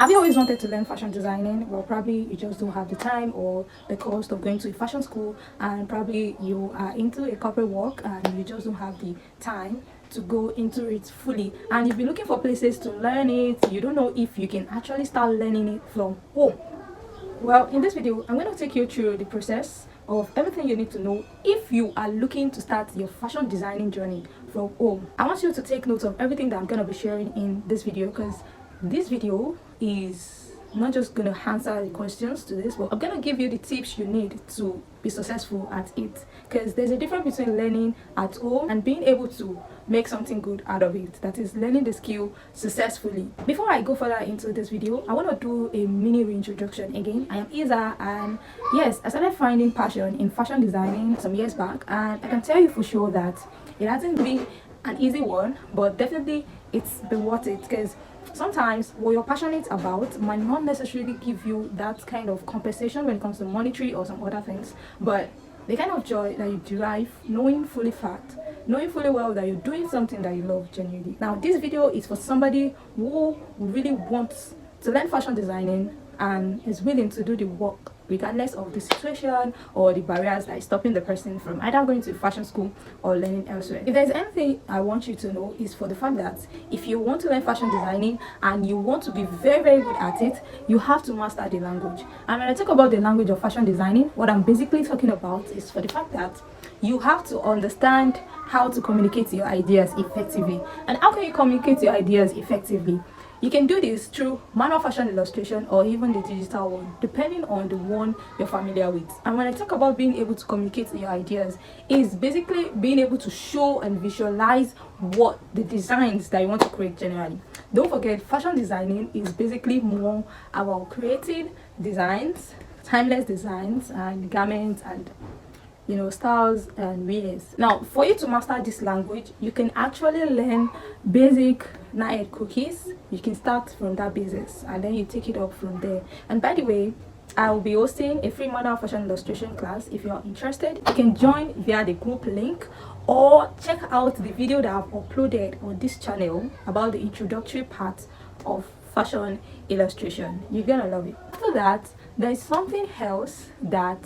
Have you always wanted to learn fashion designing? Well, probably you just don't have the time or the cost of going to a fashion school, and probably you are into a corporate work and you just don't have the time to go into it fully, and you've been looking for places to learn it. You don't know if you can actually start learning it from home. Well, in this video, I'm going to take you through the process of everything you need to know if you are looking to start your fashion designing journey from home. I want you to take note of everything that I'm going to be sharing in this video, because this video is not just going to answer the questions to this, but I'm going to give you the tips you need to be successful at it, because there's a difference between learning at home and being able to make something good out of it, that is learning the skill successfully. Before I go further into this video, I want to do a mini reintroduction. Again, I am Isa, and yes, I started finding passion in fashion designing some years back, and I can tell you for sure that it hasn't been an easy one, but definitely it's been worth it, because sometimes what you're passionate about might not necessarily give you that kind of compensation when it comes to monetary or some other things, but the kind of joy that you derive knowing fully well that you're doing something that you love genuinely. Now, this video is for somebody who really wants to learn fashion designing and is willing to do the work regardless of the situation or the barriers that is stopping the person from either going to fashion school or learning elsewhere. If there's anything I want you to know, is for the fact that if you want to learn fashion designing and you want to be very good at it, you have to master the language. And when I talk about the language of fashion designing, what I'm basically talking about is for the fact that you have to understand how to communicate your ideas effectively. And how can you communicate your ideas effectively? You can do this through manual fashion illustration or even the digital one, depending on the one you're familiar with. And when I talk about being able to communicate your ideas, is basically being able to show and visualize what the designs that you want to create generally. Don't forget, fashion designing is basically more about creating designs, timeless designs and garments and styles and wears. Now, for you to master this language, you can actually learn basic knitted cookies. You can start from that basis and then you take it up from there. And by the way, I will be hosting a free manual fashion illustration class. If you're interested, you can join via the group link or check out the video that I've uploaded on this channel about the introductory part of fashion illustration. You're gonna love it. After that, there's something else that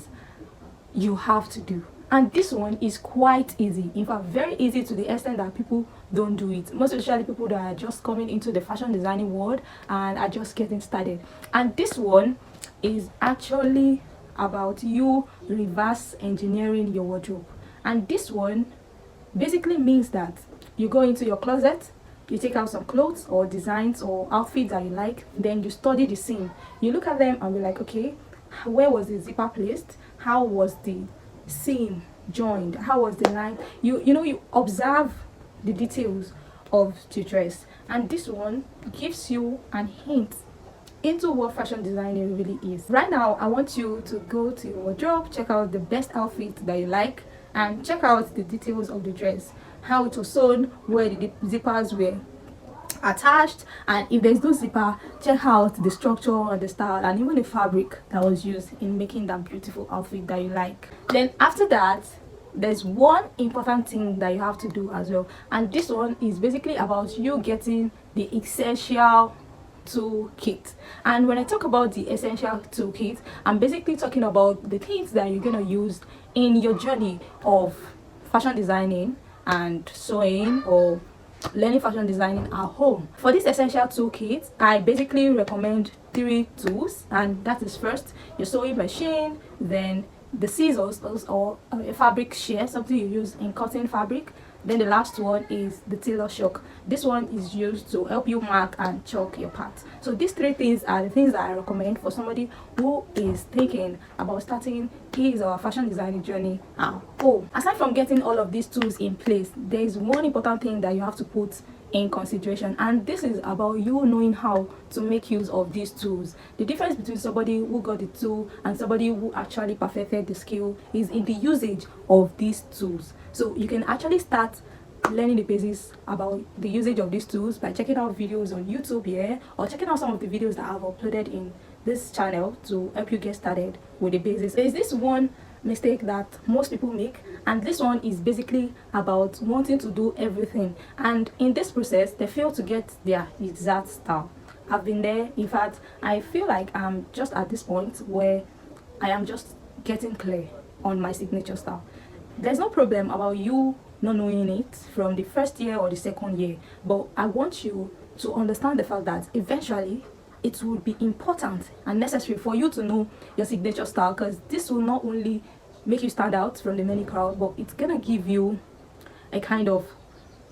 you have to do, and this one is quite easy, in fact very easy, to the extent that people don't do it, most especially people that are just coming into the fashion designing world and are just getting started. And this one is actually about you reverse engineering your wardrobe. And this one basically means that you go into your closet, you take out some clothes or designs or outfits that you like, then you study the seam, you look at them and be like, okay, where was the zipper placed, how was the seam joined, how was the line, you observe the details of the dress. And this one gives you an hint into what fashion designing really is. Right now, I want you to go to your wardrobe, check out the best outfit that you like, and check out the details of the dress, how it was sewn, where the zippers were attached, and if there's no zipper, check out the structure and the style and even the fabric that was used in making that beautiful outfit that you like. Then after that, there's one important thing that you have to do as well, and this one is basically about you getting the essential toolkit. And when I talk about the essential toolkit, I'm basically talking about the things that you're gonna use in your journey of fashion designing and sewing or learning fashion designing at home. For this essential toolkit, I basically recommend 3 tools, and that is first your sewing machine, then the scissors or a fabric shear, something you use in cutting fabric, then the last one is the tailor chalk. This one is used to help you mark and chalk your parts. So these 3 things are the things that I recommend for somebody who is thinking about starting his or fashion designing journey at home. Aside from getting all of these tools in place, there is one important thing that you have to put in consideration, and this is about you knowing how to make use of these tools. The difference between somebody who got the tool and somebody who actually perfected the skill is in the usage of these tools. So you can actually start learning the basics about the usage of these tools by checking out videos on YouTube here, or checking out some of the videos that I've uploaded in this channel to help you get started with the basics. There's this one mistake that most people make, and this one is basically about wanting to do everything, and in this process they fail to get their exact style. I've been there. In fact, I feel like I'm just at this point where I am just getting clear on my signature style. There's no problem about you not knowing it from the first year or the second year, but I want you to understand the fact that eventually it will be important and necessary for you to know your signature style, because this will not only make you stand out from the many crowd, but it's gonna give you a kind of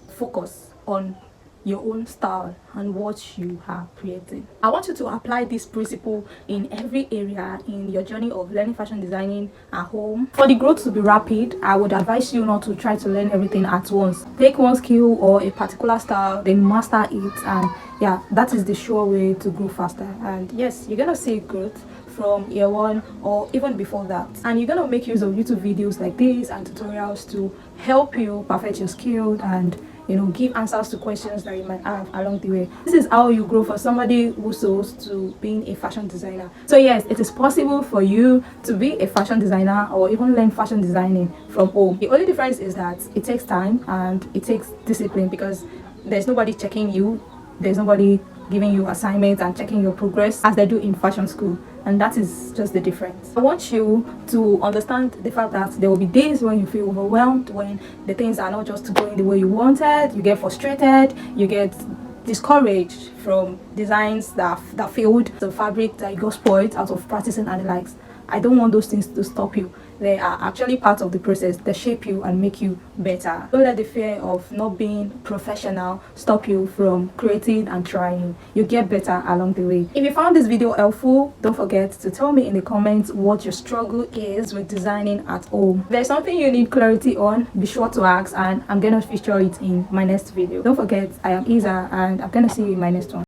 focus on your own style and what you are creating. I want you to apply this principle in every area in your journey of learning fashion designing at home. For the growth to be rapid, I would advise you not to try to learn everything at once. Take one skill or a particular style, then master it, and yeah, that is the sure way to grow faster. And yes, you're gonna see growth from year one or even before that, and you're gonna make use of YouTube videos like this and tutorials to help you perfect your skill and give answers to questions that you might have along the way. This is how you grow for somebody who soars to being a fashion designer. So yes, it is possible for you to be a fashion designer or even learn fashion designing from home. The only difference is that it takes time and it takes discipline, because there's nobody checking you, there's nobody giving you assignments and checking your progress as they do in fashion school, and that is just the difference. I want you to understand the fact that there will be days when you feel overwhelmed, when the things are not just going the way you wanted, you get frustrated, you get discouraged from designs that failed, the fabric that you got spoiled out of practicing and the likes. I don't want those things to stop you. They are actually part of the process. They shape you and make you better. Don't let the fear of not being professional stop you from creating and trying. You get better along the way. If you found this video helpful, don't forget to tell me in the comments what your struggle is with designing at home. If there's something you need clarity on, be sure to ask, and I'm gonna feature it in my next video. Don't forget, I am Isa, and I'm gonna see you in my next one.